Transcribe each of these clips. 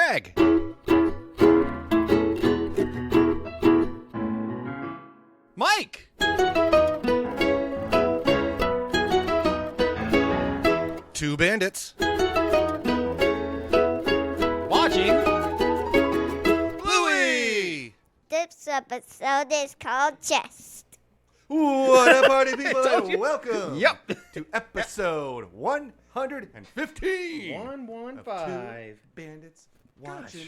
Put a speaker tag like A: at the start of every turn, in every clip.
A: Greg. Mike. Two bandits. Watching Bluey.
B: This episode is called Chess.
A: What up, party people? Welcome
C: Yep.
A: to episode 115.
C: 115.
A: Bandits watching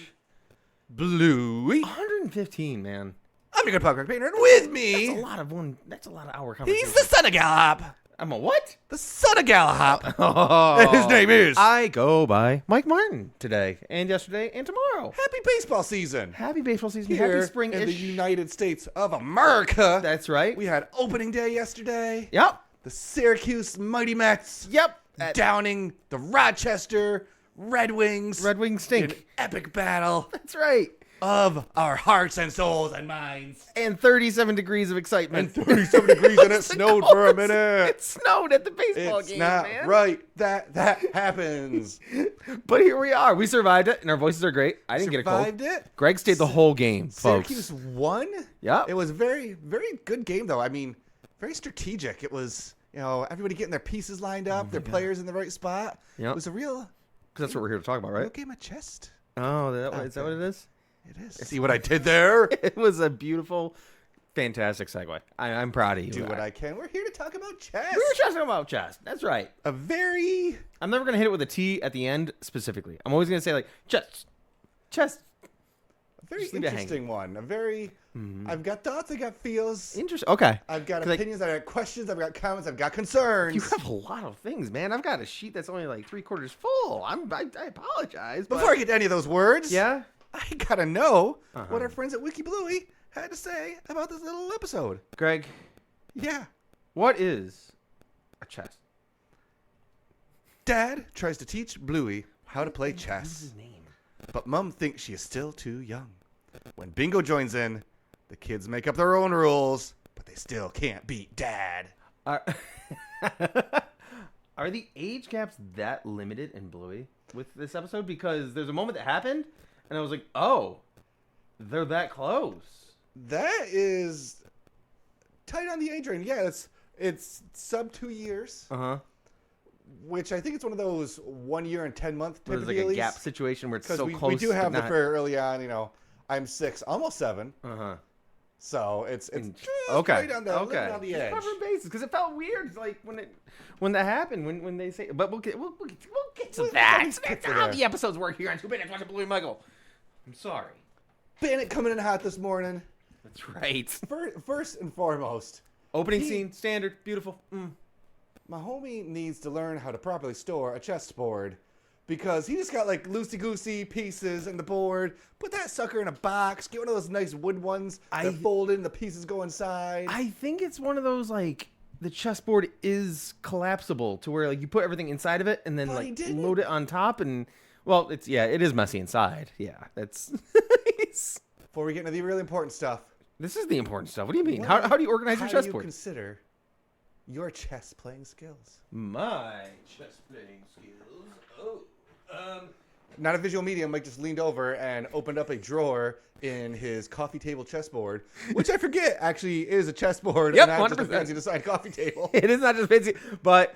A: Bluey.
C: 115, man.
A: I'm your good podcast painter, and with me,
C: That's a lot of hour conversation.
A: he's the son of Gallop.
C: I'm a what?
A: The son of Gallop.
C: Oh.
A: His name is.
C: I go by Mike Martin today and yesterday and tomorrow.
A: Happy baseball season.
C: Happy baseball season.
A: Here
C: Happy spring-ish.
A: in the United States of America.
C: That's right.
A: We had opening day yesterday.
C: Yep.
A: The Syracuse Mighty Mets.
C: Yep.
A: Downing the Rochester Red Wings.
C: Red Wings
A: in an
C: stink.
A: epic battle
C: That's right.
A: of our hearts and souls and minds.
C: And 37 degrees of excitement.
A: And 37 degrees and it snowed for a minute.
C: It snowed at the baseball
A: It's
C: game,
A: not
C: man.
A: right. That happens.
C: But here we are. We survived it, and our voices are great. I didn't get a cold.
A: Survived it.
C: Greg stayed the whole game, folks.
A: Syracuse won.
C: Yep.
A: It was a very, very good game, though. I mean, very strategic. It was, everybody getting their pieces lined up, their players in the right spot.
C: Yep.
A: It was a real,
C: Because that's what we're here to talk about,
A: real
C: right?
A: game of chess.
C: Oh, is that what it is?
A: It is. See what I did there?
C: It was a beautiful, fantastic segue. I'm proud of you.
A: Do what I can. We're here to talk about chess.
C: We were talking about chess. That's right.
A: A very...
C: I'm never going to hit it with a T at the end specifically. I'm always going to say, like, chess.
A: A very
C: Just leave it
A: interesting one. A very... I've got thoughts, I've got feels.
C: Interesting. Okay.
A: I've got
C: 'Cause,
A: opinions, I've got questions, I've got comments, I've got concerns.
C: You have a lot of things, man. I've got a sheet that's only like 3/4 full. I apologize. But...
A: Before I get to any of those words,
C: Yeah?
A: I gotta know what our friends at Wiki Bluey had to say about this little episode.
C: Greg,
A: Yeah.
C: what is a chess?
A: Dad tries to teach Bluey how to play
C: What's
A: chess,
C: his name?
A: but Mom thinks she is still too young. When Bingo joins in, the kids make up their own rules, but they still can't beat Dad.
C: Are the age gaps that limited in Bluey with this episode? Because there's a moment that happened, and I was like, oh, they're that close.
A: That is tight on the age range. Yeah, it's sub 2 years,
C: Uh-huh.
A: which I think it's one of those 1 year and 10 month
C: There's
A: type
C: like
A: of
C: a
A: dealies.
C: gap situation where it's so
A: we
C: close.
A: do have
C: but
A: the fair early on, I'm 6, almost 7.
C: Uh-huh.
A: So it's just
C: Okay.
A: right on the,
C: Okay.
A: living on the edge.
C: Cover bases, because it felt weird, like when that happened, when they say. But we'll get to that.
A: get
C: That's
A: to
C: how
A: that.
C: the episodes work here on 2 Bandits watching Bluey Michael. I'm sorry.
A: Bandit coming in hot this morning.
C: That's right.
A: First and foremost,
C: Opening scene, standard, beautiful.
A: my homie needs to learn how to properly store a chessboard because he just got like loosey-goosey pieces in the board. Put that sucker in a box. Get one of those nice wood ones that fold in, the pieces go inside.
C: I think it's one of those, like, the chessboard is collapsible to where, like, you put everything inside of it and then,
A: But he
C: like,
A: didn't.
C: load it on top and, well, it is messy inside. Yeah, that's...
A: Before we get into the really important stuff,
C: This is the important stuff. What do you mean? How do you organize your
A: how do you
C: chessboard?
A: consider your chess playing skills?
C: My chess playing skills? Oh.
A: Not a visual medium. Mike just leaned over and opened up a drawer in his coffee table chessboard, which I forget actually is a chessboard
C: Yep,
A: and not just a
C: 100%.
A: fancy design coffee table.
C: It is not just fancy, but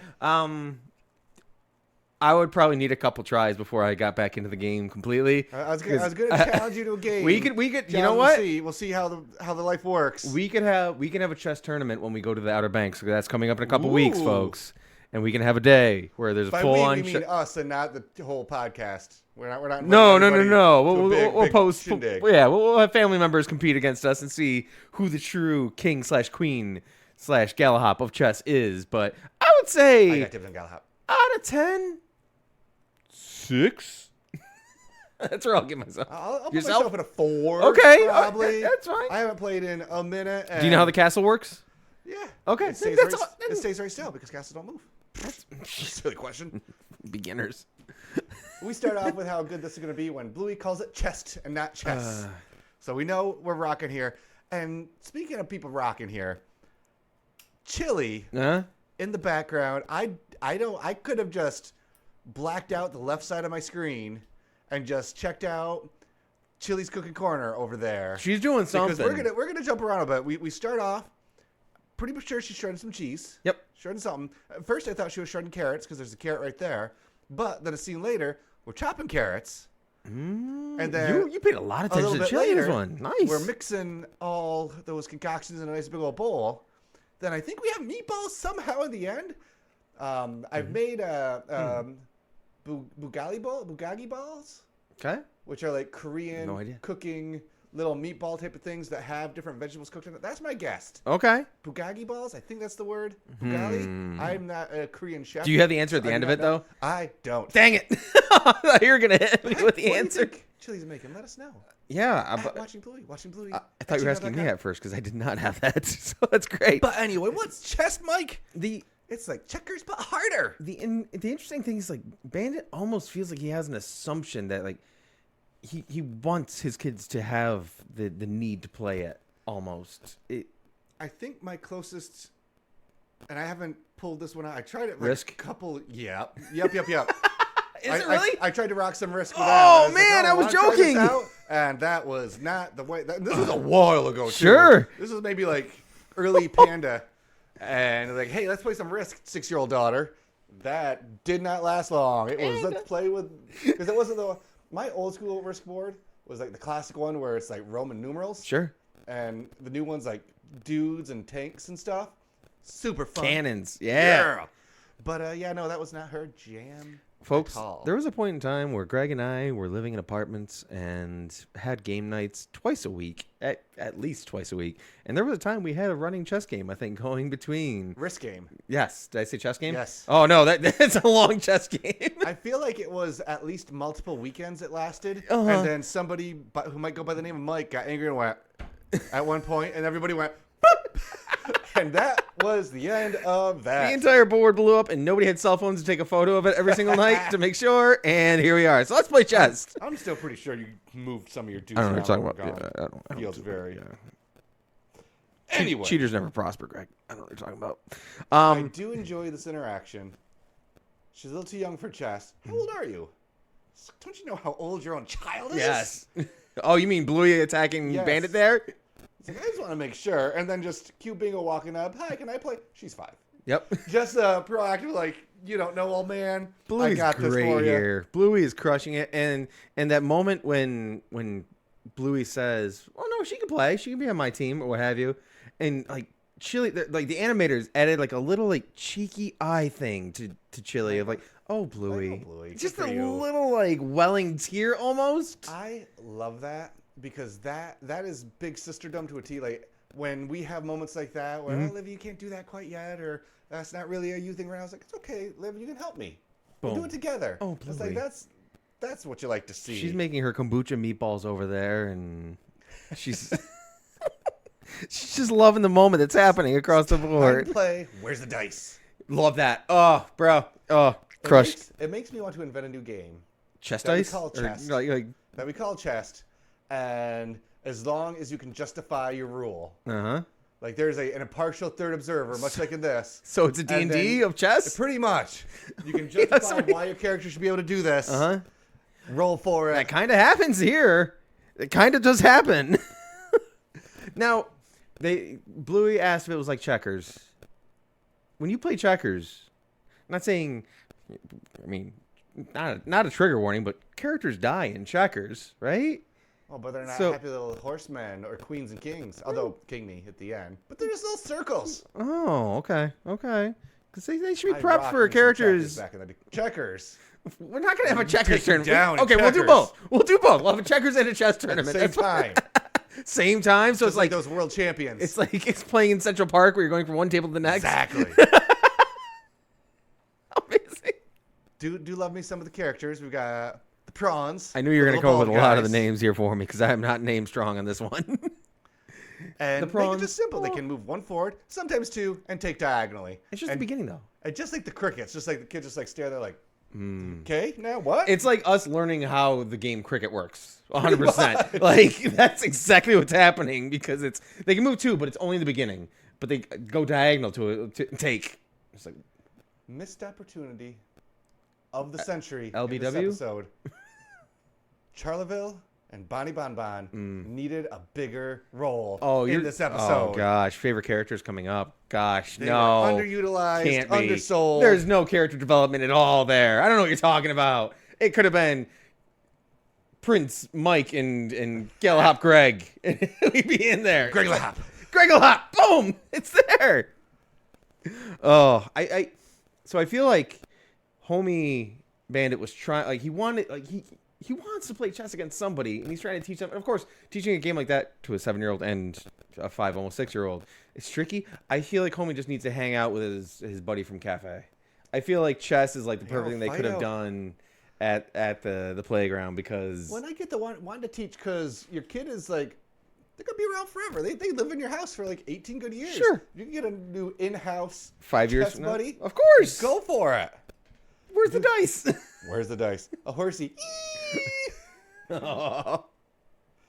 C: I would probably need a couple tries before I got back into the game completely.
A: I was going to challenge you to a game.
C: We could. You know
A: Challenge,
C: what?
A: We'll see how the life works.
C: We can have a chess tournament when we go to the Outer Banks. So that's coming up in a couple weeks,
A: Ooh.
C: folks. And we can have a day where there's a
A: By
C: full
A: we
C: on.
A: mean us and not the whole podcast. We're not.
C: No.
A: inviting anybody
C: We'll
A: to a
C: we'll
A: big
C: post.
A: shindig.
C: Yeah, we'll have family members compete against us and see who the true king/queen/Galahop of chess is. But I would
A: I
C: say
A: got Dividend Gallop.
C: out of 10, 6. That's where I'll give myself.
A: I'll put
C: Yourself?
A: myself at a 4.
C: Okay,
A: probably.
C: that's fine.
A: I haven't played in a minute.
C: Do you know how the castle works?
A: Yeah.
C: Okay,
A: It stays,
C: that's
A: very,
C: all-
A: it stays very still because castles don't move. That's a silly question.
C: Beginners.
A: We start off with how good this is going to be when Bluey calls it chest and not chess. So we know we're rocking here. And speaking of people rocking here, Chilli in the background. I could have just blacked out the left side of my screen and just checked out Chili's Cooking Corner over there.
C: She's doing something.
A: Because we're gonna jump around a bit. We start off pretty sure she's shredding some cheese.
C: Yep.
A: Shredding something. At first I thought she was shredding carrots because there's a carrot right there. But then a scene later, we're chopping carrots. And then
C: you paid a lot of
A: a little
C: attention to
A: bit
C: Chili in
A: later,
C: this one. Nice.
A: we're mixing all those concoctions in a nice big old bowl. Then I think we have meatballs somehow in the end. I've made bulgogi balls,
C: Okay.
A: which are like Korean
C: No idea.
A: cooking little meatball type of things that have different vegetables cooked in it. That's my guess.
C: Okay.
A: Bulgogi balls, I think that's the word. Bulgali. I'm not a Korean chef.
C: Do you have the answer at
A: so
C: the
A: I
C: end
A: do
C: of
A: not
C: it,
A: know.
C: though?
A: I don't.
C: Dang it. I thought you were going to hit me with the
A: What do you
C: answer.
A: think Chili's making? Let us know.
C: Yeah.
A: At Watching Bluey.
C: I thought you were asking me at first because I did not have that. So that's great.
A: But anyway, what's chess, Mike?
C: the
A: It's like checkers, but harder.
C: the interesting thing is, like, Bandit almost feels like he has an assumption that, like, he wants his kids to have the need to play it almost.
A: I think my closest, and I haven't pulled this one out. I tried it like
C: Risk?
A: a couple. Yep.
C: Is it really?
A: I tried to rock some Risk with
C: Oh,
A: that.
C: man, I was
A: wanna try this
C: joking.
A: out? And that was not the way. This was a while ago, too.
C: Sure.
A: This was maybe like early Panda. And like, hey, let's play some Risk, 6-year-old daughter. That did not last long. It was, let's play with, because it wasn't my old school Risk board was like the classic one where it's like Roman numerals.
C: Sure.
A: And the new one's like dudes and tanks and stuff. Super fun.
C: Cannons. Yeah.
A: But yeah, no, that was not her jam.
C: Folks,
A: at all.
C: there was a point in time where Greg and I were living in apartments and had game nights twice a week, at least twice a week. And there was a time we had a running chess game, I think, going between.
A: Risk game.
C: Yes. Did I say chess game?
A: Yes.
C: Oh, no, that's a long chess game.
A: I feel like it was at least multiple weekends it lasted.
C: Uh-huh.
A: And then somebody who might go by the name of Mike got angry and went at one point, and everybody went, and that was the end of that.
C: The entire board blew up, and nobody had cell phones to take a photo of it every single night to make sure. And here we are. So let's play chess.
A: I'm still pretty sure you moved some of your dudes
C: I don't know what you're
A: around.
C: talking about. Yeah, I don't
A: Feels
C: do-
A: very.
C: yeah.
A: Anyway,
C: Cheaters never prosper, Greg. I don't know what you're talking about.
A: I do enjoy this interaction. She's a little too young for chess. How old are you? Don't you know how old your own child is?
C: Yes. Oh, you mean Bluey attacking
A: Yes.
C: Bandit there?
A: It's like, I just want to make sure. And then just cute Bingo walking up. Hi, can I play? She's 5.
C: Yep.
A: Just proactive, like, you don't know, old man.
C: Bluey's
A: I got this
C: great
A: for you.
C: here. Bluey is crushing it, and that moment when Bluey says, "Oh no, she can play. She can be on my team or what have you," and like Chili, like the animators added like a little like cheeky eye thing to Chili of like, "Oh Bluey,
A: Bluey.
C: just
A: Good
C: a
A: for you."
C: little like welling tear almost."
A: I love that because that is big sisterdom to a T. Like when we have moments like that where, oh, Liv, you can't do that quite yet, or that's not really a you thing right now. It's like, it's okay, Liv, you can help me. We'll do
C: Boom.
A: it together.
C: Oh,
A: it's
C: Bluey.
A: like that's what you like to see.
C: She's making her kombucha meatballs over there, and she's she's just loving the moment that's happening across the
A: Time
C: board.
A: to play. Where's the dice?
C: Love that. Oh, bro. Oh, crushed.
A: It makes me want to invent a new game
C: Chest
A: that we
C: dice?
A: call
C: Or,
A: chest.
C: like
A: that we call chest, and as long as you can justify your rule.
C: uh-huh.
A: Like there's an impartial third observer, much like in this.
C: So it's a
A: And
C: D&D
A: then-
C: of chess?
A: Pretty much. You can justify
C: right.
A: why your character should be able to do this.
C: Uh-huh.
A: Roll for it.
C: That kind of happens here. It kind of does happen. Now, Bluey asked if it was like checkers. When you play checkers, I'm not saying, I mean, not a trigger warning, but characters die in checkers, right?
A: Oh, but they're not
C: So-
A: happy little horsemen or queens and kings. Although king me at the end. But they're just little circles.
C: Oh, okay. Because they should be
A: I
C: prepped
A: rocked
C: for
A: me some checkers
C: characters.
A: back in the day. Checkers.
C: We're not going to have a checkers
A: Take you
C: tournament.
A: down in
C: Okay, we'll do
A: checkers.
C: both. We'll have a checkers and a chess
A: At the
C: tournament.
A: same
C: That's
A: time.
C: fine. Same time, so
A: Just
C: it's like
A: those world champions.
C: it's like it's playing in Central Park where you're going from one table to the next.
A: Exactly.
C: Amazing.
A: do love me some of the characters. We've got the prawns.
C: I knew you were going to
A: little
C: come up with a
A: bald
C: lot of the
A: guys.
C: names here for me because I am not name strong on this one.
A: And
C: The
A: make
C: prawns.
A: it just simple. They can move one forward, sometimes two, and take diagonally.
C: It's just
A: and,
C: the beginning, though.
A: and just like the crickets, just like the kids just like stare there like, okay, now what?
C: It's like us learning how the game cricket works. 100%. Like, that's exactly what's happening because they can move two, but it's only the beginning. But they go diagonal to take. It's like,
A: Missed opportunity of the century. in
C: LBW?
A: this episode. Charleville and Bonnie Bon Bon needed a bigger role
C: in
A: this episode.
C: Oh gosh, favorite characters coming up. Gosh,
A: They
C: no.
A: were underutilized,
C: Can't be.
A: undersold.
C: There's no character development at all there. I don't know what you're talking about. It could have been Prince Mike and Galahop Greg. We'd be in there.
A: Greg Lahop.
C: Greg Lahop. Boom. It's there. Oh, so I feel like homie Bandit was trying, like he wanted, like he wants to play chess against somebody, and he's trying to teach them. And of course, teaching a game like that to a 7-year-old and a 5, almost 6-year-old, it's tricky. I feel like homie just needs to hang out with his buddy from cafe. I feel like chess is like the perfect thing they could have done at the playground, because
A: when I get the wanting to teach, because your kid is like, they're gonna be around forever. They live in your house for like 18 good years.
C: Sure,
A: you can get a new in-house
C: 5 years
A: chess buddy.
C: Of course,
A: Go for it.
C: Where's the dice?
A: Where's the dice? A horsey.
C: Oh.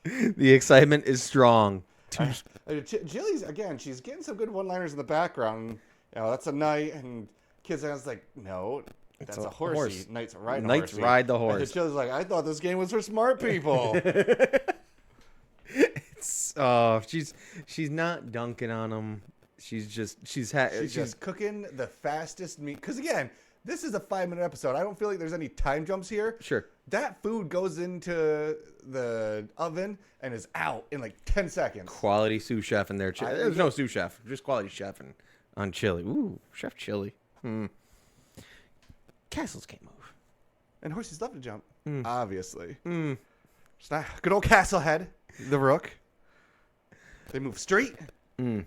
C: The excitement is strong.
A: Chilli's, again, she's getting some good one-liners in the background. You know, that's a knight, and kids are like, no, that's a horsey.
C: Horse.
A: Knights ride a
C: Knights
A: horsey.
C: ride the
A: And
C: horse.
A: Chilli's like, I thought this game was for smart people.
C: She's not dunking on him. She's
A: just cooking the fastest meat. Because again, this is a 5-minute episode. I don't feel like there's any time jumps here.
C: Sure.
A: That food goes into the oven and is out in like 10 seconds.
C: Quality sous chef in there. There's no sous chef, just quality chef on Chilli. Ooh, Chef Chilli. Castles can't move.
A: And horses love to jump, obviously. It's not good old castle head, the rook. They move straight. Bandit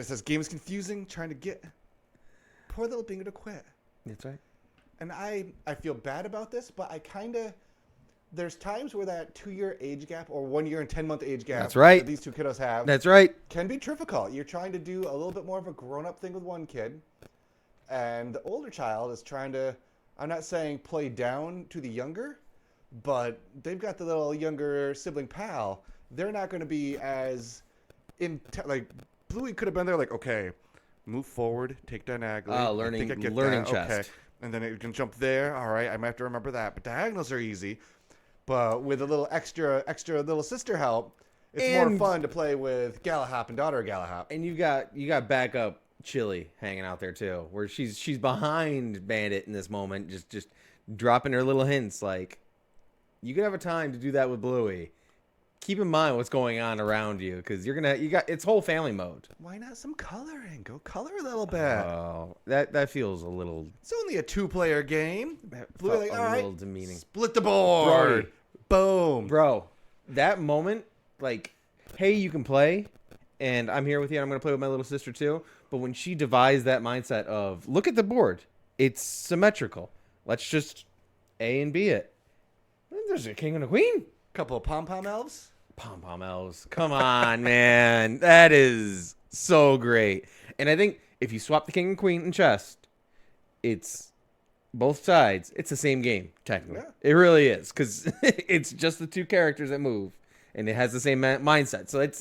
A: says game is confusing, trying to get poor little Bingo to quit.
C: That's right.
A: And I feel bad about this, but I kind of, there's times where that 2-year age gap or 1 year and 10-month age gap
C: That's right.
A: that these two kiddos have
C: That's right.
A: can be difficult. You're trying to do a little bit more of a grown-up thing with one kid, and the older child is trying to, I'm not saying play down to the younger, but they've got the little younger sibling pal. They're not going to be as like Bluey could have been there like, okay, move forward, take diagonally.
C: Learning chess.
A: Okay. And then it can jump there. All right, I might have to remember that. But diagonals are easy. But with a little extra little sister help, it's more fun to play with Galahop and daughter of Galahop.
C: And you got backup Chilli hanging out there too, where she's behind Bandit in this moment, just dropping her little hints like, you could have a time to do that with Bluey. Keep in mind what's going on around you, because you got it's whole family mode.
A: Why not some coloring? Go color a little bit.
C: Oh, that feels a little.
A: It's only a 2-player game. Bluey, like, all right,
C: little demeaning.
A: Split the board. Boom,
C: bro. That moment, like, hey, you can play, and I'm here with you. And I'm gonna play with my little sister too. But when she devised that mindset of, look at the board, it's symmetrical. Let's just A and B it. And there's a king and a queen.
A: Couple of pom-pom elves.
C: Pom-pom elves. Come on, man. That is so great. And I think if you swap the king and queen in chess, it's both sides. It's the same game, technically. Yeah. It really is, because it's just the two characters that move, and it has the same mindset. So it's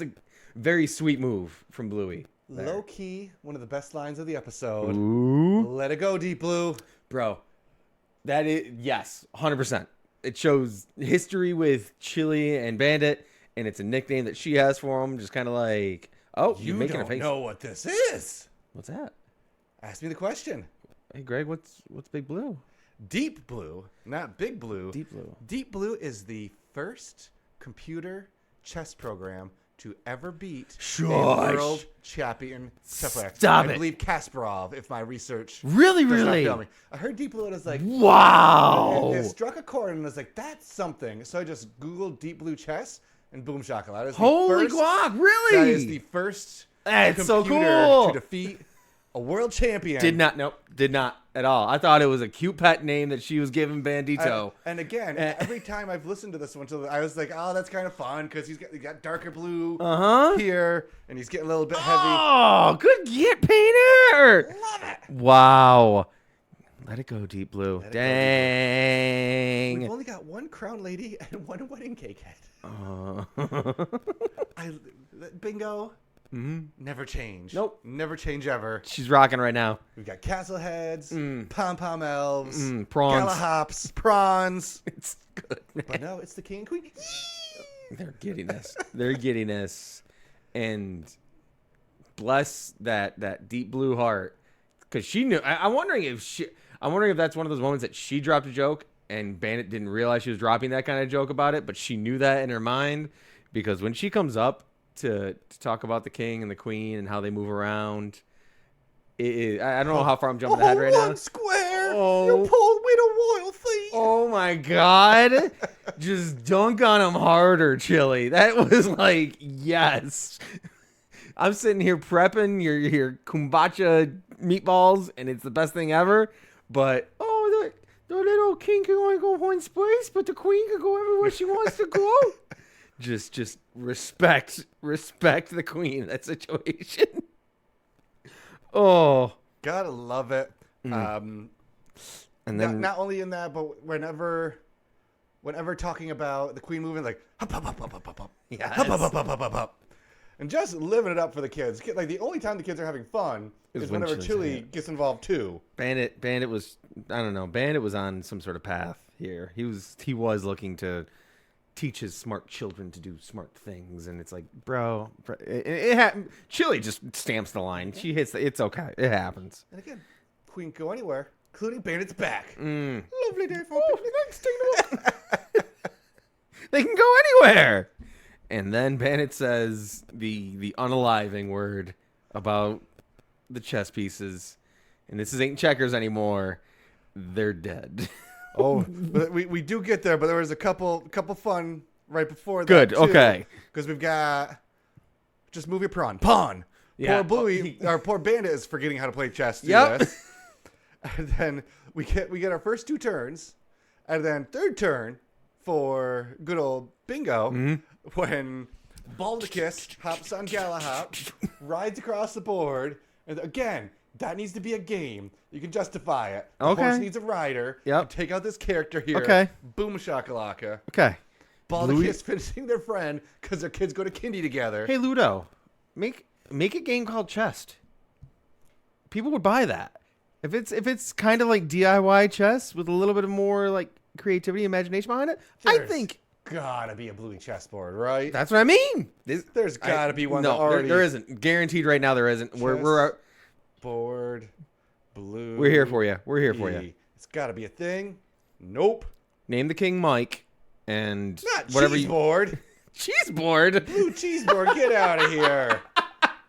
C: a very sweet move from Bluey.
A: Low key, one of the best lines of the episode.
C: Ooh.
A: Let it go, Deep Blue.
C: Bro, that is, yes, 100%. It shows history with Chilli and Bandit, and it's a nickname that she has for him. Just kind of like, oh, you're making a face.
A: You don't know what this is.
C: What's that?
A: Ask me the question.
C: Hey, Greg, what's Big Blue?
A: Deep Blue, not Big Blue.
C: Deep Blue.
A: Deep Blue is the first computer chess program to ever beat a world champion chess player.
C: Stop
A: I
C: it.
A: believe Kasparov, if my research
C: Really?
A: does not fail me. I heard Deep Blue and I was like,
C: wow.
A: It struck a chord and I was like, that's something. So I just Googled Deep Blue chess and boom shakalaka.
C: Holy guac, really?
A: That is the first
C: That's so
A: computer
C: cool.
A: to defeat a world champion.
C: Did not at all. I thought it was a cute pet name that she was giving Bandito.
A: And again, every time I've listened to this one, I was like, oh, that's kind of fun because he got darker blue here, and he's getting a little bit heavy.
C: Oh, good get, Painter.
A: Love it.
C: Wow. Let it go, Deep Blue. Dang.
A: We've only got one crown lady and one wedding cake head. Bingo. never change.
C: Nope.
A: Never change ever.
C: She's rocking right now.
A: We've got castle heads, pom-pom elves,
C: Prawns.
A: galahops, prawns.
C: It's good, man.
A: But no, it's the king and queen.
C: They're getting this. They're getting this. And bless that deep blue heart. Because she knew. I'm wondering if that's one of those moments that she dropped a joke and Bandit didn't realize she was dropping that kind of joke about it, but she knew that in her mind. Because when she comes up to talk about the king and the queen and how they move around, I don't know how far I'm jumping ahead right now.
A: Square.
C: Oh.
A: You pulled with a royalty.
C: Oh my God. Just dunk on him harder, Chilli. That was like, yes. I'm sitting here prepping your kombucha meatballs, and it's the best thing ever. But, the little king can only go one place, but the queen can go everywhere she wants to go. Just respect the queen in that situation. Oh.
A: Gotta love it.
C: And then
A: not only in that, but whenever talking about the queen moving, like hop, hop, hop, hop, hop, hop, hop,
C: Yes.
A: hop, hop, hop, hop, hop, hop, hop, and just living it up for the kids. Like the only time the kids are having fun is
C: when
A: whenever
C: Chilli's
A: Chilli gets involved too.
C: Bandit was, I don't know, Bandit was on some sort of path here. He was looking to teach his smart children to do smart things, and it's like, bro, Chilli just stamps the line. She hits it's okay. It happens.
A: And again, queen can go anywhere, including Bandit's back.
C: Lovely day for picnic. They can go anywhere. And then Bandit says the unaliving word about the chess pieces, and this ain't checkers anymore. They're dead.
A: Oh, but we do get there, but there was a couple fun right before that.
C: Good, okay.
A: Because we've got just move your pawn.
C: Yeah.
A: Poor Bluey, our poor Bandit is forgetting how to play chess.
C: Yep.
A: This. And then we get our first 2 turns, and then third turn for good old Bingo when Baldicus hops on Galahop, rides across the board, and again. That needs to be a game. You can justify it. The horse needs a rider.
C: Yep.
A: Take out this character here.
C: Okay.
A: Boom shakalaka.
C: Okay.
A: Baldicus finishing their friend because their kids go to kindy together.
C: Hey Ludo, make a game called chess. People would buy that. If it's kind of like DIY chess with a little bit of more like creativity, imagination behind it, I think
A: Gotta be a Bluey chessboard, right?
C: that's what I mean.
A: There's gotta be one
C: no,
A: that already.
C: there isn't. Guaranteed right now there isn't. We're
A: Board, Blue.
C: We're here for you. We're here for you.
A: It's got to be a thing. Nope.
C: Name the king Mike, and
A: Not
C: whatever
A: cheese board.
C: Cheese board.
A: Blue cheese board. Get out of here.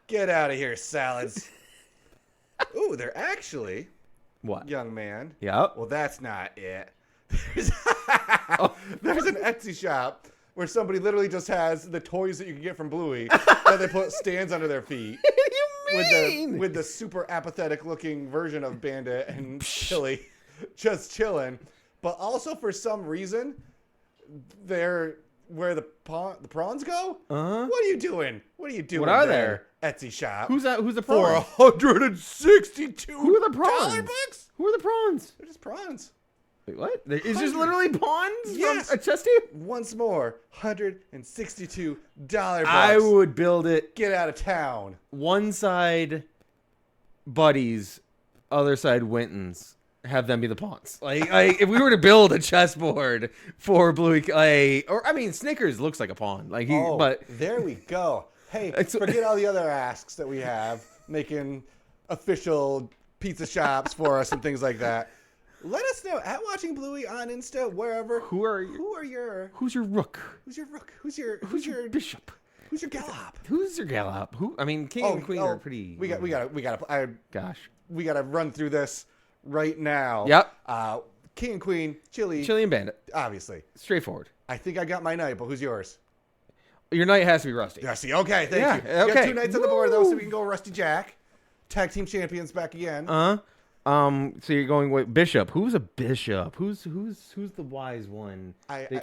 A: Get out of here, salads. Ooh, they're actually
C: What?
A: young man.
C: Yep.
A: Well, that's not it. There's an Etsy shop where somebody literally just has the toys that you can get from Bluey that they put stands under their feet. With the super apathetic looking version of Bandit and Chilli just chilling. But also for some reason, they're where the prawns go?
C: Uh-huh.
A: What are you doing? What are you doing
C: What are
A: there? Etsy shop.
C: Who's the
A: For
C: prawns?
A: $162
C: Who are the prawns?
A: bucks?
C: Who are the prawns?
A: They're just prawns.
C: Wait, what? Is just literally pawns
A: Yes.
C: from a chess table?
A: Once more, $162 bucks.
C: I would build it
A: Get out of town.
C: one side Buddies, other side Wintons. Have them be the pawns. Like if we were to build a chessboard for Bluey, Snickers looks like a pawn. But
A: there we go. Hey,
C: It's-
A: forget all the other asks that we have making official pizza shops for us and things like that. Let us know at Watching Bluey on Insta, wherever.
C: who's your rook?
A: Who's your rook? Who's your
C: bishop?
A: Who's your gallop?
C: Who's your gallop? King and queen are pretty.
A: We gotta run through this right now.
C: Yep.
A: King and queen, Chilli,
C: Chilli and Bandit.
A: obviously.
C: Straightforward.
A: I think I got my knight, but who's yours?
C: Your knight has to be Rusty.
A: Rusty. Okay, thank
C: Yeah,
A: you. We got
C: okay.
A: 2 knights on the board though, so we can go Rusty Jack. Tag team champions back again.
C: So you're going with bishop. Who's a bishop? Who's the wise one?
A: I think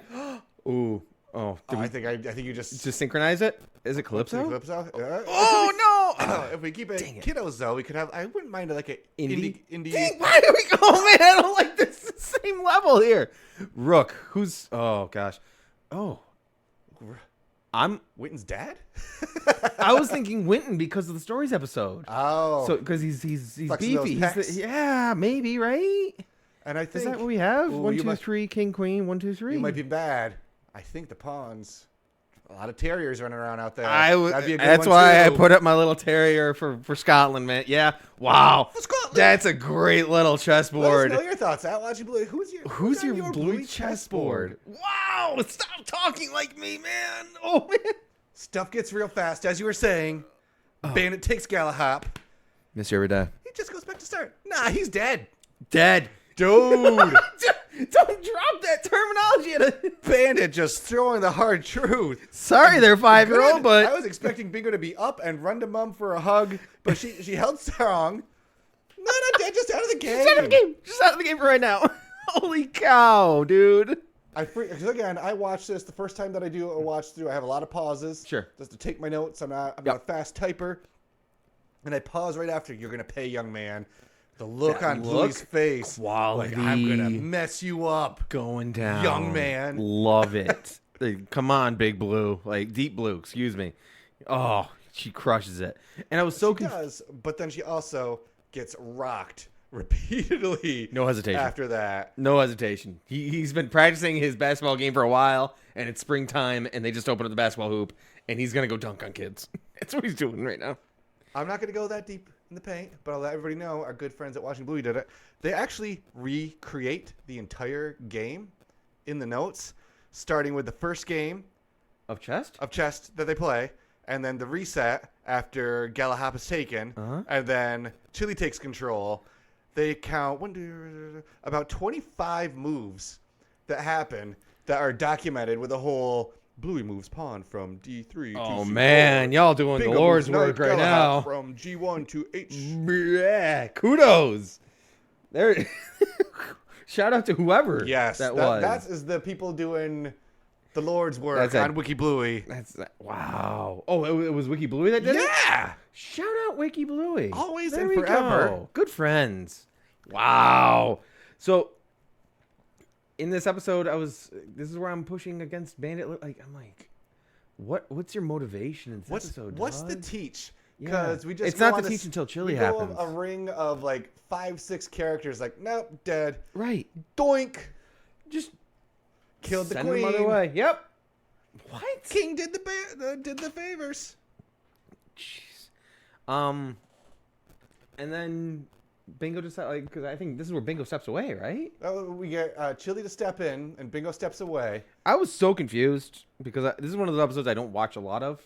A: you just
C: synchronize it. Is it Calypso?
A: Calypso.
C: Oh no!
A: If we keep it kiddos though, we could have. I wouldn't mind like a indie.
C: Dang, why do we? Oh man, I don't like this same level here. Rook. Who's? Oh gosh. Oh.
A: Winton's dad?
C: I was thinking Winton because of the stories episode.
A: Oh.
C: So because he's
A: Flexing those
C: beefy.
A: pecs.
C: Yeah, maybe, right?
A: And I think...
C: Is that what we have?
A: Ooh,
C: 1,
A: you
C: 2,
A: might-
C: 3, king, queen. 1, 2, 3.
A: You might be bad. I think the pawns... A lot of terriers running around out there.
C: That'd
A: be a good
C: that's
A: one
C: why
A: too.
C: I put up my little terrier for Scotland, man. Yeah. Wow.
A: For Scotland.
C: That's a great little
A: Let
C: chessboard.
A: us know your thoughts. Out watching Bluey.
C: Who's your Bluey chessboard? Wow. Stop talking like me, man. Oh, man.
A: Stuff gets real fast. As you were saying, Bandit takes Galahop.
C: Miss you every day.
A: He just goes back to start. Nah, he's dead.
C: Dead.
A: Dude.
C: Don't drop that terminology.
A: Bandit just throwing the hard truth.
C: Sorry there, 5-year-old,
A: Good. I
C: but
A: was expecting Bingo to be up and run to Mom for a hug, but she held strong. No, not dead, just out of the game.
C: just out of the game. Just out of the game for right now. Holy cow, dude.
A: Because again, I watched this the first time that I do a watch through. I have a lot of pauses.
C: Sure.
A: Just to take my notes. I'm not a fast typer. And I pause right after. You're gonna pay, young man. The look
C: That
A: on
C: look?
A: Bluey's face.
C: Quality.
A: Like, I'm gonna mess you up.
C: Going down.
A: Young man.
C: Love it. Come on, Big Blue. Like, Deep Blue, excuse me. Oh, she crushes it. And I was so
A: She
C: confused.
A: does, but then she also gets rocked repeatedly.
C: No hesitation.
A: After that.
C: No hesitation. He's been practicing his basketball game for a while, and it's springtime, and they just opened up the basketball hoop, and he's going to go dunk on kids. That's what he's doing right now.
A: I'm not going to go that deep in the paint, but I'll let everybody know our good friends at Watching Bluey did it. They actually recreate the entire game in the notes, starting with the first game
C: Of chest?
A: of chess that they play, and then the reset after Galahop is taken, and then Chilli takes control. They count about 25 moves that happen that are documented with a whole Bluey moves pawn from D3 to
C: Oh,
A: C4.
C: man. Y'all doing
A: Bingo
C: the Lord's
A: moves
C: work
A: knight
C: right
A: Galahop
C: now.
A: from G1 to H.
C: Yeah, kudos. There. Shout out to whoever
A: Yes,
C: that was.
A: That is the people doing the Lord's work
C: That's it.
A: on Wiki Bluey.
C: Wow. Oh, it was Wiki Bluey that did it?
A: Yeah!
C: Shout out Wiki Bluey.
A: Always
C: There
A: and
C: we
A: forever.
C: go. Good friends. Wow. So in this episode, this is where I'm pushing against Bandit. I'm like, what's your motivation in this episode?
A: What's the
C: dog?
A: teach?
C: Yeah.
A: Because we just
C: It's
A: go
C: not
A: on
C: the
A: this-
C: teach until Chilli
A: we
C: happens.
A: go a ring of like 5-6 characters. Like, nope, dead.
C: Right.
A: Doink.
C: Just
A: Killed the
C: send
A: queen.
C: them other way. Yep. What?
A: King did did the favors.
C: Jeez. And then Bingo just because I think this is where Bingo steps away, right?
A: We get Chilli to step in, and Bingo steps away.
C: I was so confused because this is one of those episodes I don't watch a lot of,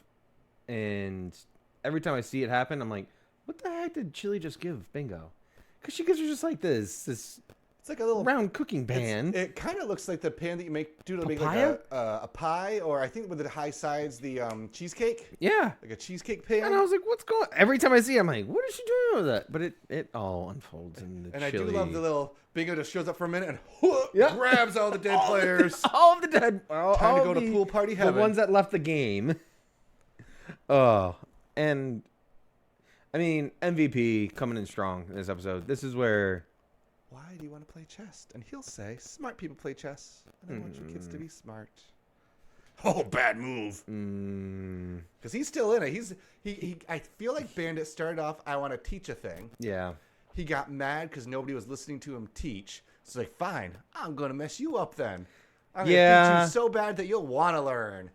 C: and every time I see it happen, I'm like, what the heck did Chilli just give Bingo? Because she gives her just like this
A: It's like a little
C: round cooking pan.
A: It kind of looks like the pan that you do to make
C: Papaya?
A: like a pie, or I think with the high sides, the cheesecake,
C: Yeah.
A: like a cheesecake pan.
C: And I was like, what's going? Every time I see it, I'm like, what is she doing with that? But it all unfolds in the
A: And
C: Chilli.
A: I do love the little Bingo just shows up for a minute and
C: Yeah.
A: grabs all the dead players.
C: All of the dead. All
A: Time to
C: of
A: go to
C: the-
A: pool party
C: The
A: heaven.
C: ones that left the game. Oh, and I mean MVP coming in strong in this episode. This is where
A: Why do you want to play chess? And he'll say, smart people play chess. And I want your kids to be smart. Oh, bad move. Because he's still in it. I feel like Bandit started off, I want to teach a thing.
C: yeah.
A: He got mad because nobody was listening to him teach. So like, fine, I'm going to mess you up then. I'm going to teach you so bad that you'll want to learn.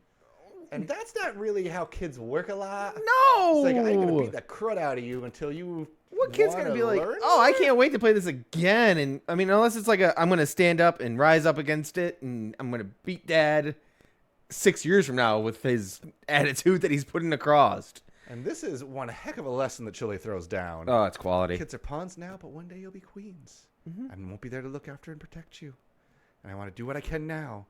A: And that's not really how kids work a lot.
C: No.
A: It's like, I'm going to beat the crud out of you until you
C: What kid's gonna
A: wanna
C: be like,
A: learn
C: oh, I
A: more?"
C: can't wait to play this again? And I mean, unless it's like I'm gonna stand up and rise up against it, and I'm gonna beat Dad 6 years from now with his attitude that he's putting across.
A: And this is one heck of a lesson that Chilli throws down.
C: Oh, it's quality.
A: Kids are pawns now, but one day you'll be queens. And won't be there to look after and protect you. And I want to do what I can now,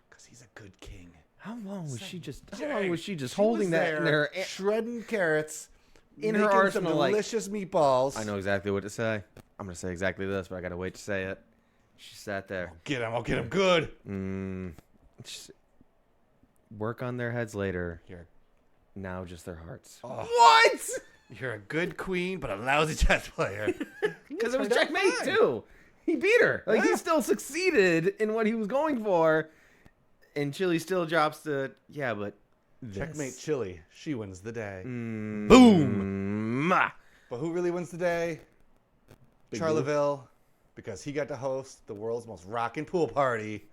A: because he's a good king.
C: How long was she just? How
A: Dang.
C: long was she just
A: She
C: holding
A: was
C: that in
A: there,
C: her?
A: shredding carrots,
C: in her
A: making
C: arsenal,
A: some
C: like-
A: delicious meatballs.
C: I know exactly what to say. I'm gonna say exactly this, but I gotta wait to say it. She sat there.
A: I'll get him good.
C: Just work on their heads later.
A: You're,
C: Now just their hearts.
A: what? You're a good queen, but a lousy chess player.
C: Because it was
A: turned out
C: checkmate
A: fine.
C: too. He beat her. Like
A: Yeah.
C: he still succeeded in what he was going for, and Chilli still drops the but
A: Checkmate Chilli. She wins the day.
C: Boom.
A: But who really wins the day?
C: Big
A: Charleville, because he got to host the world's most rockin' pool party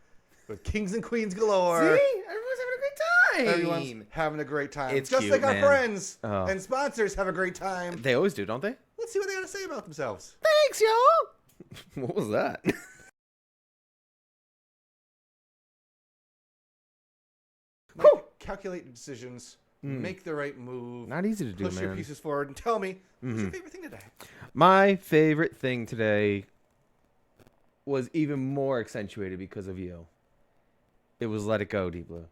A: with kings and queens galore.
C: See? Everyone's having a great time.
A: Everyone's having a great time.
C: It's
A: just
C: cute,
A: like our
C: man.
A: friends
C: Oh.
A: and sponsors have a great time.
C: They always do, don't they?
A: Let's see what they got to say about themselves.
C: Thanks, y'all. What was that?
A: Calculate your decisions. Make the right move.
C: Not easy to do,
A: Push your
C: man.
A: pieces forward and tell me, what's your favorite thing today?
C: My favorite thing today was even more accentuated because of you. It was Let It Go, Deep Blue.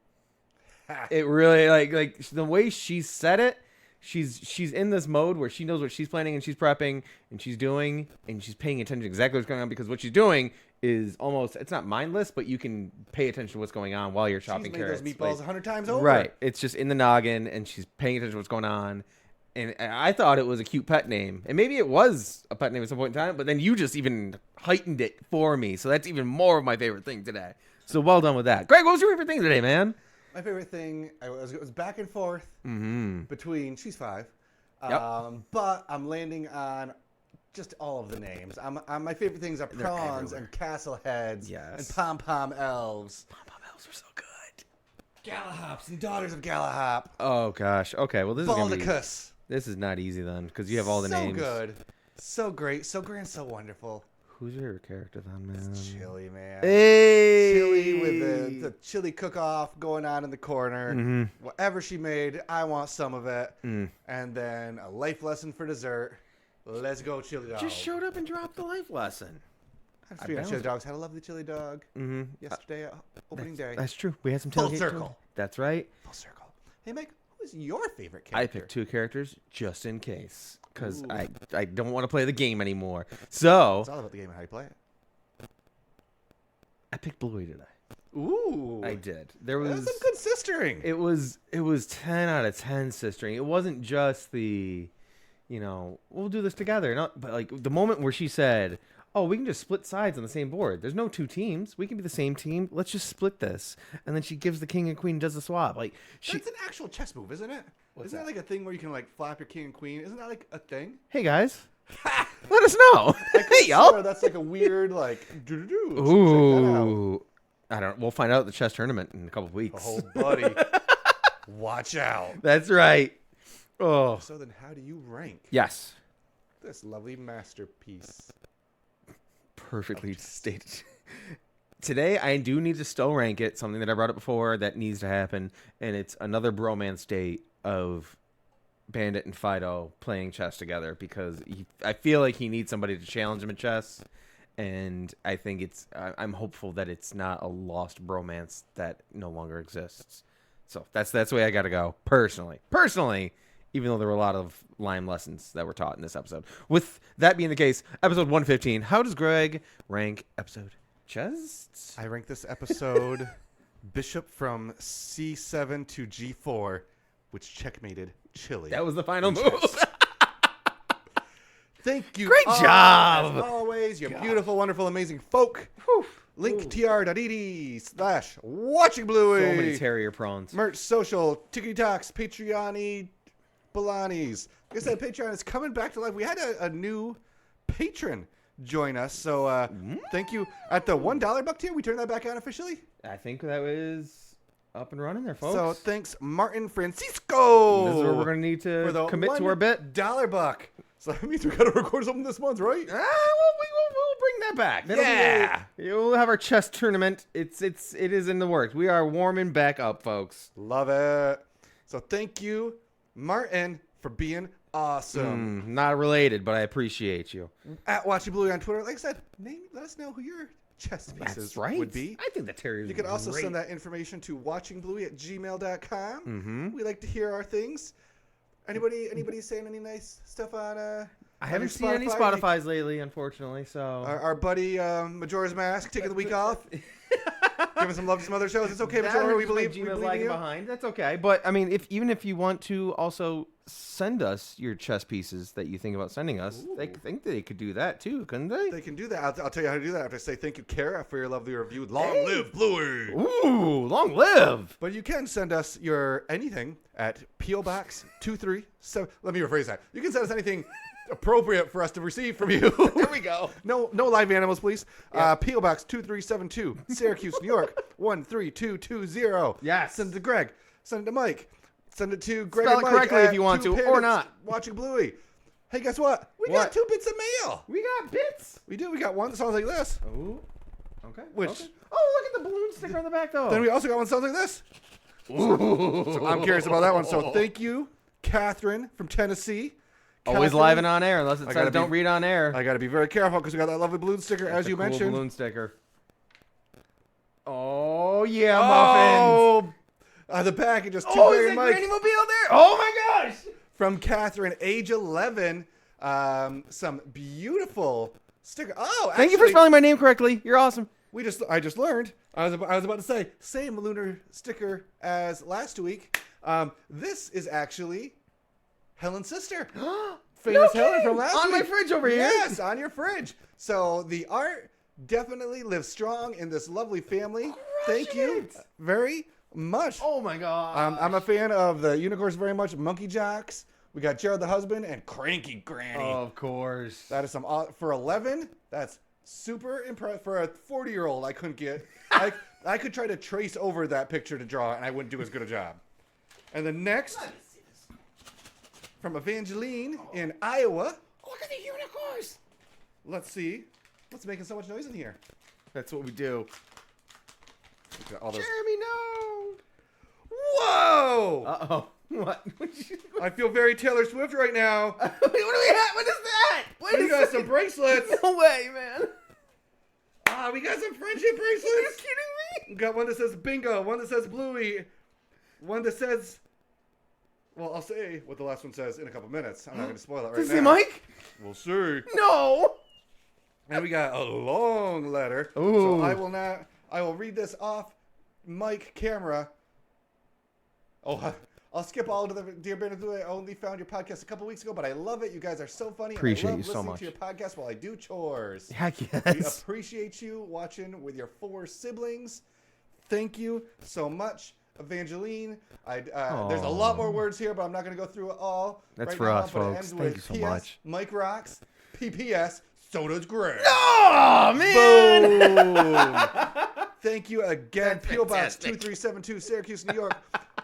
C: It really like the way she said it. She's in this mode where she knows what she's planning and she's prepping and she's doing and she's paying attention to exactly what's going on, because what she's doing is almost, it's not mindless, but you can pay attention to what's going on while you're chopping
A: She's made
C: carrots.
A: those meatballs 100 times over.
C: Right. It's just in the noggin and she's paying attention to what's going on. And I thought it was a cute pet name. And maybe it was a pet name at some point in time, but then you just even heightened it for me. So that's even more of my favorite thing today. So well done with that. Greg, what was your favorite thing today, man?
A: My favorite thing, it was back and forth between, she's 5,
C: Yep.
A: but I'm landing on just all of the names. My favorite things are prawns and castle heads and pom-pom elves.
C: Pom-pom elves are so good.
A: Galahops and daughters of Galahop.
C: Oh, gosh. Okay, well, this is going to be...
A: Baldicus.
C: This is not easy then, because you have all the names.
A: So good. So great. So grand. So wonderful.
C: Who's your favorite character then, man?
A: Chilli, man.
C: Hey!
A: Chilli with the chili cook-off going on in the corner. Whatever she made, I want some of it. And then a life lesson for dessert. Let's go, chili dog.
C: Just showed up and dropped the life lesson.
A: Speaking of chili dogs, had a lovely chili dog yesterday at opening day.
C: That's true. We had some
A: Full
C: tailgate
A: circle.
C: too. That's right.
A: Full circle. Hey, Mike, who is your favorite character?
C: I picked 2 characters just in case, because I don't want to play the game anymore. So
A: It's all about the game and how you play it.
C: I picked Bluey today.
A: Ooh.
C: I did. There was
A: That's some good sistering.
C: It was 10 out of 10 sistering. It wasn't just the, we'll do this together. Not, but like the moment where she said, "Oh, we can just split sides on the same board. There's no 2 teams. We can be the same team. Let's just split this." And then she gives the king and queen and does the swap. Like
A: That's an actual chess move, isn't it? Isn't that like a thing where you can like flop your king and queen? Isn't that like a thing?
C: Hey guys, let us know. Hey y'all.
A: That's like a weird like. Doo-doo-doo. Check that out.
C: Ooh, I don't. We'll find out at the chess tournament in a couple of weeks.
A: Oh, buddy. Watch out.
C: That's right. Oh,
A: So then how do you rank
C: yes.
A: this lovely masterpiece?
C: Perfectly stated. Today, I do need to still rank it. Something that I brought up before that needs to happen, and it's another bromance date of Bandit and Fido playing chess together, because I feel like he needs somebody to challenge him in chess, and I think I'm hopeful that it's not a lost bromance that no longer exists. So that's the way I got to go personally. Even though there were a lot of lime lessons that were taught in this episode. With that being the case, episode 115, how does Greg rank episode chess?
A: I rank this episode bishop from C7 to G4, which checkmated Chilli.
C: That was the final move.
A: Thank you.
C: Great
A: all,
C: job.
A: As always, you beautiful, wonderful, amazing folk. Link tr.ee/watching Bluey.
C: So many terrier prawns.
A: Merch, social, Tickety Talks, Patreon-y, Balanis. Like I said, Patreon is coming back to life. We had a new patron join us, so thank you. At the $1 buck tier, we turned that back on officially.
C: I think that was up and running there, folks.
A: So thanks, Martin Francisco.
C: This is where we're going to need to commit to our bet.
A: $1 buck. So that means we got to record something this month, right?
C: We'll bring that back. We'll have our chess tournament. It is in the works. We are warming back up, folks.
A: Love it. So thank you, Martin, for being awesome.
C: Not related, but I appreciate you.
A: At Watching Bluey on Twitter. Like I said, let us know who your chess pieces would be.
C: I think the terriers.
A: You can also send that information to watchingbluey@gmail.com. We like to hear our things. Anybody saying any nice stuff on
C: I haven't seen any Spotify's lately, unfortunately. So
A: our buddy Majora's Mask taking the week off. Giving some love to some other shows. It's okay,
C: That
A: Majora. We
C: hurts my
A: believe
C: Gmail's
A: in
C: lagging
A: you.
C: behind. That's okay. But I mean, even if you want to also send us your chess pieces that you think about sending us, they think they could do that too, couldn't they?
A: They can do that. I'll tell you how to do that after I say thank you, Kara, for your lovely review. Long live Bluey!
C: Ooh, long live!
A: But you can send us your anything at P.O. Box 237. Let me rephrase that. You can send us anything appropriate for us to receive from you.
C: There we go.
A: No live animals, please. P.O. Box 2372, Syracuse, New York 13220.
C: Yes.
A: Send it to Greg. Send it to Mike. Send it to Greg
C: Spell
A: and
C: it
A: Mike
C: correctly if
A: at
C: you want
A: Two
C: to, or
A: Bandits
C: not.
A: Watching Bluey. Hey, guess what? We
C: What?
A: got 2 bits of mail.
C: We got bits.
A: We do. We got one that sounds like this.
C: Ooh. Okay.
A: Which-
C: okay. Oh, look at the balloon sticker on the back, though.
A: Then we also got one that sounds like this. So I'm curious about that one. So thank you, Catherine from Tennessee.
C: Always
A: Catherine,
C: live and on air, unless it
A: gotta
C: says don't
A: be-
C: read on air.
A: I got to be very careful because we got that lovely balloon sticker,
C: That's
A: as
C: a
A: you
C: cool
A: mentioned.
C: balloon sticker. Oh yeah, muffins.
A: The package just two
C: Oh,
A: Greg
C: is
A: and
C: that
A: Mike
C: Granny Mobile there? Oh my gosh!
A: from Catherine, age 11. Some beautiful sticker. Oh,
C: Thank you for
A: actually,
C: spelling my name correctly. You're awesome.
A: I just learned. I was about to say same lunar sticker as last week. This is actually Helen's sister. Famous Helen from last
C: On
A: week.
C: my fridge over here.
A: Yes, on your fridge. So the art definitely lives strong in this lovely family. Thank you
C: it.
A: very much.
C: Oh my god.
A: I'm a fan of the unicorns very much. Monkey Jocks. We got Jared the husband and Cranky Granny.
C: Of course.
A: That is some for 11. That's super impressive for a 40-year-old. I couldn't get. I could try to trace over that picture to draw, and I wouldn't do as good a job. And the next from Evangeline in Iowa.
C: Look at the unicorns.
A: Let's see. What's making so much noise in here?
C: That's what we do.
A: We got all those.
C: Jeremy, no.
A: Whoa!
C: Uh-oh. What? What
A: I feel very Taylor Swift right now.
C: do we have? What is that? What
A: We
C: is
A: got
C: that?
A: some bracelets.
C: No way, man.
A: We got some friendship bracelets.
C: Are you kidding
A: We
C: me?
A: got one that says bingo, one that says Bluey, one that says. Well, I'll say what the last one says in a couple minutes. I'm not going to spoil it right
C: Does it
A: now.
C: say Mike?
A: We'll see.
C: No.
A: And we got a long letter.
C: Ooh.
A: So I will read this off mic camera. Oh, I'll skip all to the Dear Bandits. I only found your podcast a couple weeks ago, but I love it. You guys are so funny. and
C: Appreciate
A: I love
C: you so
A: listening
C: much.
A: to your podcast while I do chores.
C: Heck
A: We
C: yes.
A: appreciate you watching with your 4 siblings. Thank you so much, Evangeline. There's a lot more words here, but I'm not going to go through it all.
C: That's
A: right
C: for
A: now,
C: us,
A: but it
C: folks.
A: ends
C: Thank
A: with
C: you so
A: PS,
C: much.
A: Mike rocks. PPS. So does Greg.
C: Oh man.
A: Boom. Thank you again.
C: That's
A: P.O. Box
C: fantastic.
A: 2372, Syracuse, New York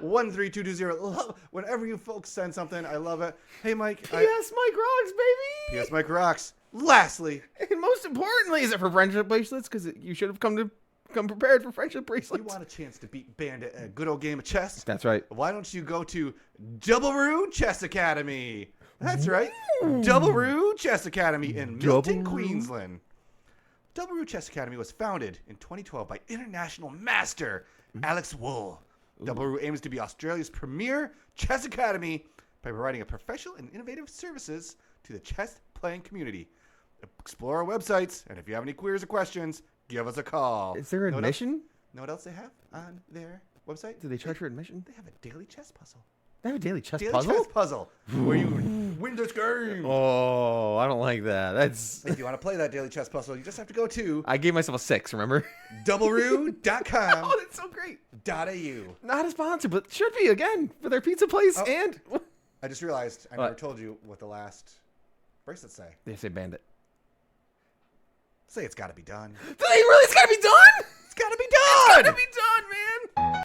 A: 13220. Whenever you folks send something, I love it. Hey, Mike.
C: P.S. Mike rocks, baby.
A: P.S. Mike rocks. Lastly,
C: And most importantly, is it for friendship bracelets? Because you should have come prepared for friendship bracelets.
A: you want a chance to beat Bandit at a good old game of chess?
C: That's right.
A: Why don't you go to Double Roo Chess Academy? That's right. Double Roo Chess Academy in Milton,
C: Double Roo?
A: Queensland. Double Roo Chess Academy was founded in 2012 by international master Alex Wool. Double Roo aims to be Australia's premier chess academy by providing a professional and innovative services to the chess playing community. Explore our websites, and if you have any queries or questions, give us a call.
C: Is there
A: Know what else-
C: admission?
A: Know what else they have on their website?
C: Do they charge for admission?
A: They have a daily chess puzzle.
C: They have a daily chess
A: Daily
C: puzzle?
A: chess puzzle where you win this game.
C: Oh, I don't like that. That's.
A: If you want to play that daily chess puzzle, you just have to go to
C: I gave myself a 6, remember?
A: doubleroo.com.au.
C: Oh, that's so great. Not a sponsor, but should be again for their pizza place
A: Oh.
C: and.
A: I just realized I
C: What?
A: never told you what the last bracelets say.
C: They say bandit.
A: Say it's got to be done.
C: Do they really? It's gotta be done.
A: It's got to be done.
C: It's gotta be done, man.